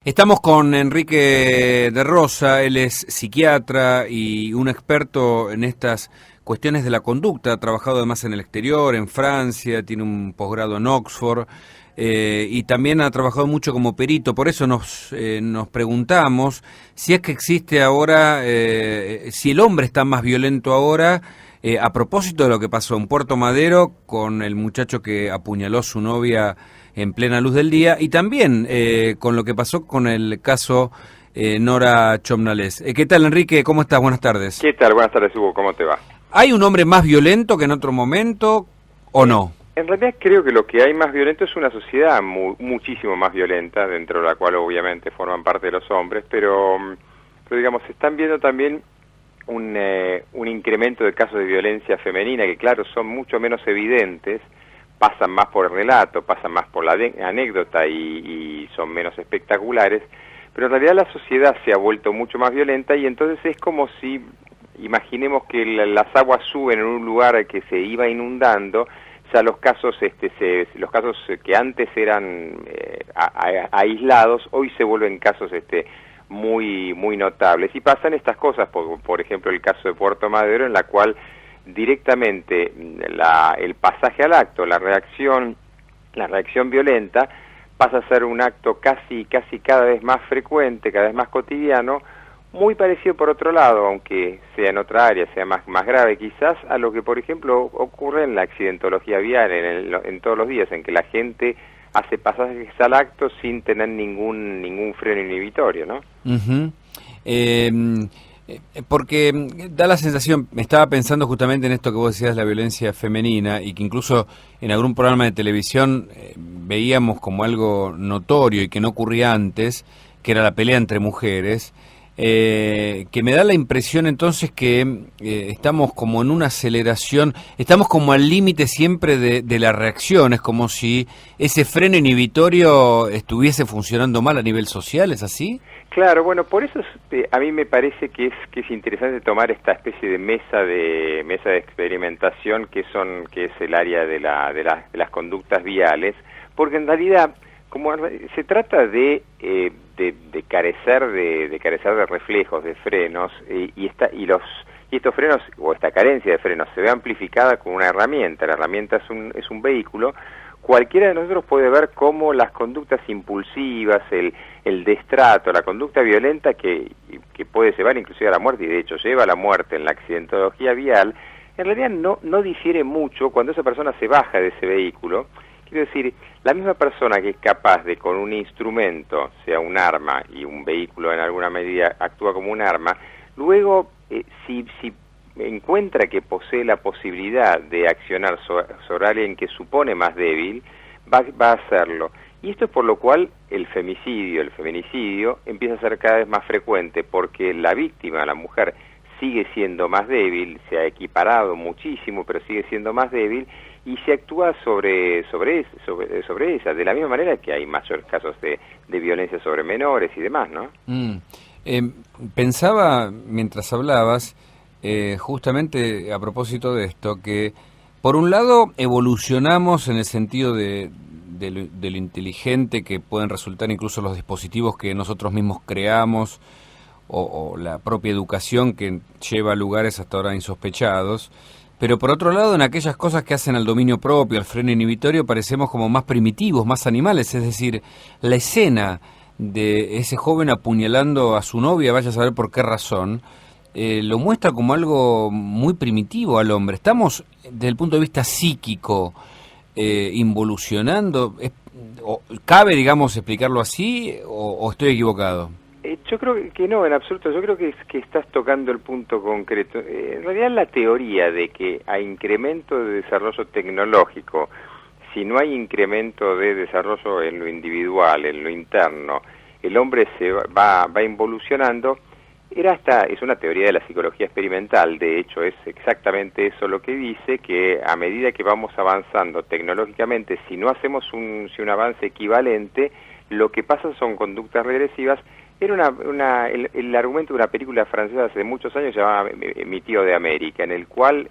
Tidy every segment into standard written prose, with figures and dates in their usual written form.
Estamos con Enrique de Rosa, él es psiquiatra y un experto en estas cuestiones de la conducta, ha trabajado además en el exterior, en Francia, tiene un posgrado en Oxford y también ha trabajado mucho como perito, por eso nos preguntamos si es que existe ahora, si el hombre está más violento ahora, a propósito de lo que pasó en Puerto Madero con el muchacho que apuñaló a su novia en plena luz del día, y también con lo que pasó con el caso Nora Chomnales. ¿Qué tal, Enrique? ¿Cómo estás? Buenas tardes. ¿Qué tal? Buenas tardes, Hugo. ¿Cómo te va? ¿Hay un hombre más violento que en otro momento o no? En realidad creo que lo que hay más violento es una sociedad muchísimo más violenta, dentro de la cual obviamente forman parte de los hombres, pero digamos, se están viendo también un incremento de casos de violencia femenina que, claro, son mucho menos evidentes, pasan más por el relato, pasan más por la anécdota y son menos espectaculares, pero en realidad la sociedad se ha vuelto mucho más violenta y entonces es como si, imaginemos que las aguas suben en un lugar que se iba inundando, ya los casos los casos que antes eran aislados hoy se vuelven casos muy notables, y pasan estas cosas, por ejemplo el caso de Puerto Madero, en la cual directamente el pasaje al acto, la reacción violenta pasa a ser un acto casi cada vez más frecuente, cada vez más cotidiano, muy parecido por otro lado, aunque sea en otra área, sea más grave quizás, a lo que por ejemplo ocurre en la accidentología vial, en todos los días, en que la gente hace pasajes al acto sin tener ningún freno inhibitorio, ¿no? Uh-huh. Porque da la sensación, me estaba pensando justamente en esto que vos decías, la violencia femenina, y que incluso en algún programa de televisión veíamos como algo notorio y que no ocurría antes, que era la pelea entre mujeres, que me da la impresión entonces que estamos como en una aceleración, estamos como al límite siempre de la reacción, es como si ese freno inhibitorio estuviese funcionando mal a nivel social, ¿es así? Claro, bueno, por eso a mí me parece que es interesante tomar esta especie de mesa de experimentación que es el área de las conductas viales, porque en realidad como se trata de carecer de reflejos, de frenos, y estos frenos o esta carencia de frenos se ve amplificada con una herramienta. La herramienta es un vehículo. Cualquiera de nosotros puede ver cómo las conductas impulsivas, el destrato, la conducta violenta que puede llevar inclusive a la muerte, y de hecho lleva a la muerte en la accidentología vial, en realidad no difiere mucho cuando esa persona se baja de ese vehículo. Quiero decir, la misma persona que es capaz de, con un instrumento, sea un arma, y un vehículo en alguna medida actúa como un arma, luego si encuentra que posee la posibilidad de accionar sobre alguien que supone más débil, va a hacerlo. Y esto es por lo cual el feminicidio, empieza a ser cada vez más frecuente, porque la víctima, la mujer, sigue siendo más débil, se ha equiparado muchísimo, pero sigue siendo más débil, y se actúa sobre ella, de la misma manera que hay mayores casos de violencia sobre menores y demás, ¿no? Pensaba, mientras hablabas, justamente a propósito de esto, que por un lado evolucionamos en el sentido de lo inteligente que pueden resultar incluso los dispositivos que nosotros mismos creamos, o la propia educación que lleva a lugares hasta ahora insospechados, pero por otro lado en aquellas cosas que hacen al dominio propio, al freno inhibitorio, parecemos como más primitivos, más animales, es decir, la escena de ese joven apuñalando a su novia, vaya a saber por qué razón, lo muestra como algo muy primitivo al hombre. Estamos, desde el punto de vista psíquico, involucionando. ¿Cabe, digamos, explicarlo así o estoy equivocado? Yo creo que no, en absoluto. Yo creo que estás tocando el punto concreto. En realidad la teoría de que hay incremento de desarrollo tecnológico, si no hay incremento de desarrollo en lo individual, en lo interno, el hombre se va involucionando, es una teoría de la psicología experimental. De hecho es exactamente eso lo que dice, que a medida que vamos avanzando tecnológicamente, si no hacemos un avance equivalente, lo que pasa son conductas regresivas. Era el argumento de una película francesa hace muchos años llamada Mi tío de América, en el cual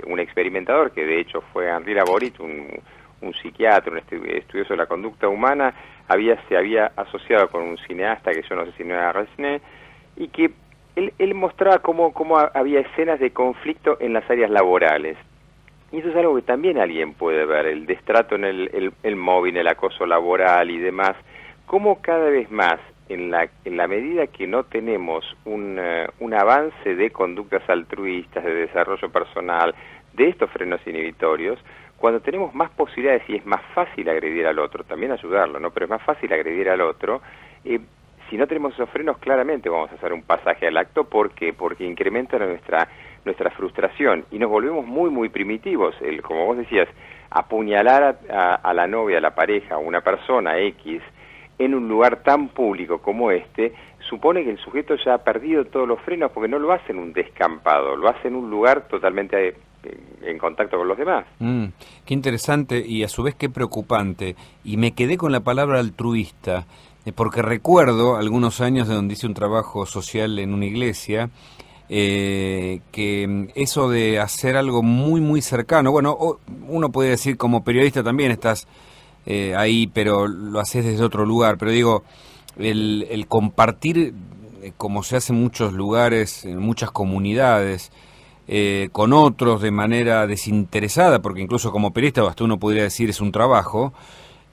un experimentador, que de hecho fue Henri Laborit, un psiquiatra, un estudioso de la conducta humana, se había asociado con un cineasta que yo no sé si no era Resnais, y que él mostraba cómo había escenas de conflicto en las áreas laborales. Y eso es algo que también alguien puede ver, el destrato en el móvil, el acoso laboral y demás, cómo cada vez más, en la medida que no tenemos un avance de conductas altruistas, de desarrollo personal, de estos frenos inhibitorios, cuando tenemos más posibilidades y es más fácil agredir al otro, también ayudarlo, ¿no? Pero es más fácil agredir al otro, si no tenemos esos frenos, claramente vamos a hacer un pasaje al acto. ¿Por qué? Porque incrementa nuestra frustración y nos volvemos muy, muy primitivos. Como vos decías, apuñalar a la novia, a la pareja, a una persona X, en un lugar tan público como este, supone que el sujeto ya ha perdido todos los frenos porque no lo hace en un descampado, lo hace en un lugar totalmente en contacto con los demás. Qué interesante y a su vez qué preocupante. Y me quedé con la palabra altruista, porque recuerdo algunos años de donde hice un trabajo social en una iglesia, que eso de hacer algo muy, muy cercano, bueno, uno puede decir como periodista también estás ahí, pero lo haces desde otro lugar, pero digo, el compartir, como se hace en muchos lugares, en muchas comunidades, con otros de manera desinteresada, porque incluso como periodista hasta uno podría decir es un trabajo,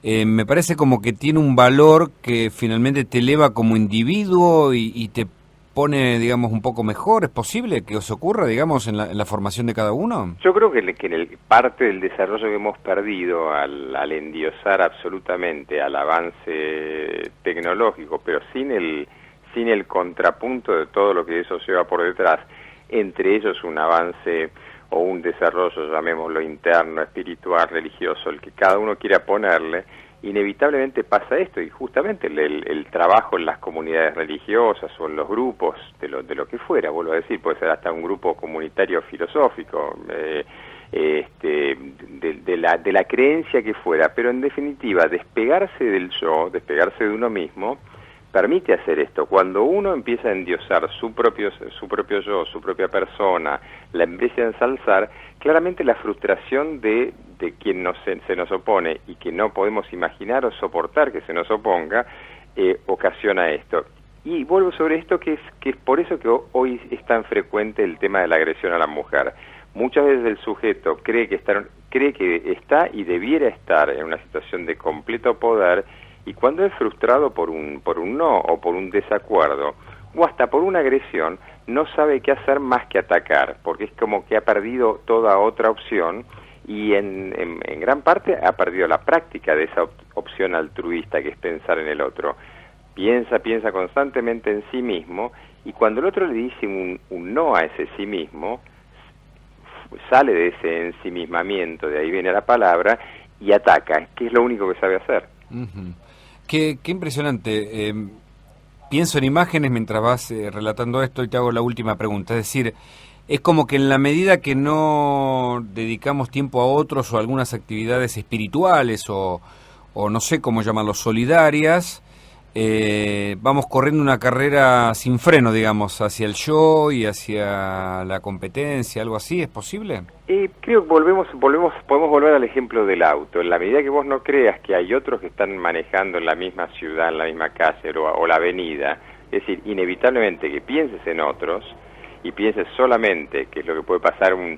me parece como que tiene un valor que finalmente te eleva como individuo y te pone, digamos, un poco mejor. ¿Es posible que os ocurra, digamos, en la formación de cada uno? Yo creo que parte del desarrollo que hemos perdido al endiosar absolutamente al avance tecnológico, pero sin el contrapunto de todo lo que eso lleva por detrás, entre ellos un avance o un desarrollo, llamémoslo interno, espiritual, religioso, el que cada uno quiera ponerle, inevitablemente pasa esto, y justamente el trabajo en las comunidades religiosas o en los grupos, de lo que fuera, vuelvo a decir, puede ser hasta un grupo comunitario filosófico, de la creencia que fuera, pero en definitiva, despegarse del yo, despegarse de uno mismo, permite hacer esto. Cuando uno empieza a endiosar su propio yo, su propia persona, la empieza a ensalzar, claramente la frustración de quien se nos opone y que no podemos imaginar o soportar que se nos oponga, ocasiona esto. Y vuelvo sobre esto, que es por eso que hoy es tan frecuente el tema de la agresión a la mujer. Muchas veces el sujeto cree que está y debiera estar en una situación de completo poder, y cuando es frustrado por un no o por un desacuerdo o hasta por una agresión, no sabe qué hacer más que atacar, porque es como que ha perdido toda otra opción y en gran parte ha perdido la práctica de esa opción altruista que es pensar en el otro. Piensa constantemente en sí mismo, y cuando el otro le dice un no a ese sí mismo, sale de ese ensimismamiento, de ahí viene la palabra, y ataca, que es lo único que sabe hacer. Uh-huh. Qué impresionante. Pienso en imágenes mientras vas relatando esto y te hago la última pregunta. Es decir, es como que en la medida que no dedicamos tiempo a otros o a algunas actividades espirituales o no sé cómo llamarlo, solidarias, vamos corriendo una carrera sin freno, digamos, hacia el yo y hacia la competencia, algo así. ¿Es posible? Creo que podemos volver al ejemplo del auto. En la medida que vos no creas que hay otros que están manejando en la misma ciudad, en la misma calle o la avenida, es decir, inevitablemente que pienses en otros y pienses solamente, que es lo que puede pasar un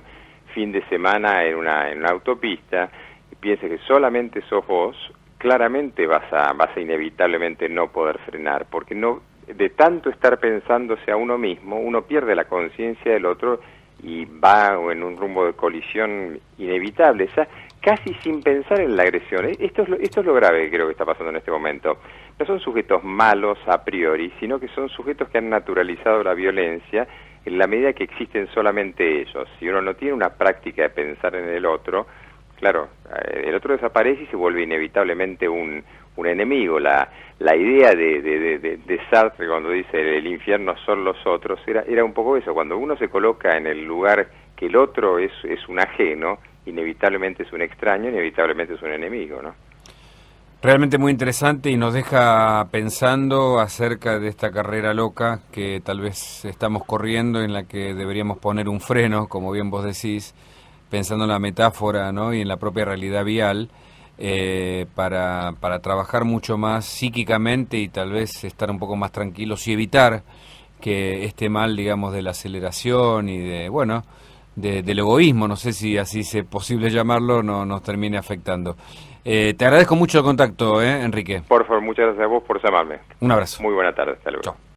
fin de semana en una autopista, y pienses que solamente sos vos, claramente vas a inevitablemente no poder frenar, porque no, de tanto estar pensándose a uno mismo, uno pierde la conciencia del otro y va en un rumbo de colisión inevitable, ya casi sin pensar en la agresión. Esto es lo grave que creo que está pasando en este momento. No son sujetos malos a priori, sino que son sujetos que han naturalizado la violencia en la medida que existen solamente ellos. Si uno no tiene una práctica de pensar en el otro, claro, el otro desaparece y se vuelve inevitablemente un enemigo. La idea de Sartre, cuando dice el infierno son los otros, era un poco eso. Cuando uno se coloca en el lugar que el otro es un ajeno, inevitablemente es un extraño, inevitablemente es un enemigo, ¿no? Realmente muy interesante y nos deja pensando acerca de esta carrera loca que tal vez estamos corriendo, en la que deberíamos poner un freno, como bien vos decís, pensando en la metáfora, ¿no?, y en la propia realidad vial. para trabajar mucho más psíquicamente y tal vez estar un poco más tranquilos y evitar que este mal, digamos, de la aceleración y de, bueno, del egoísmo, no sé si así es posible llamarlo, no nos termine afectando. Te agradezco mucho el contacto, Enrique. Por favor, muchas gracias a vos por llamarme. Un abrazo. Muy buena tarde, hasta luego. Chao.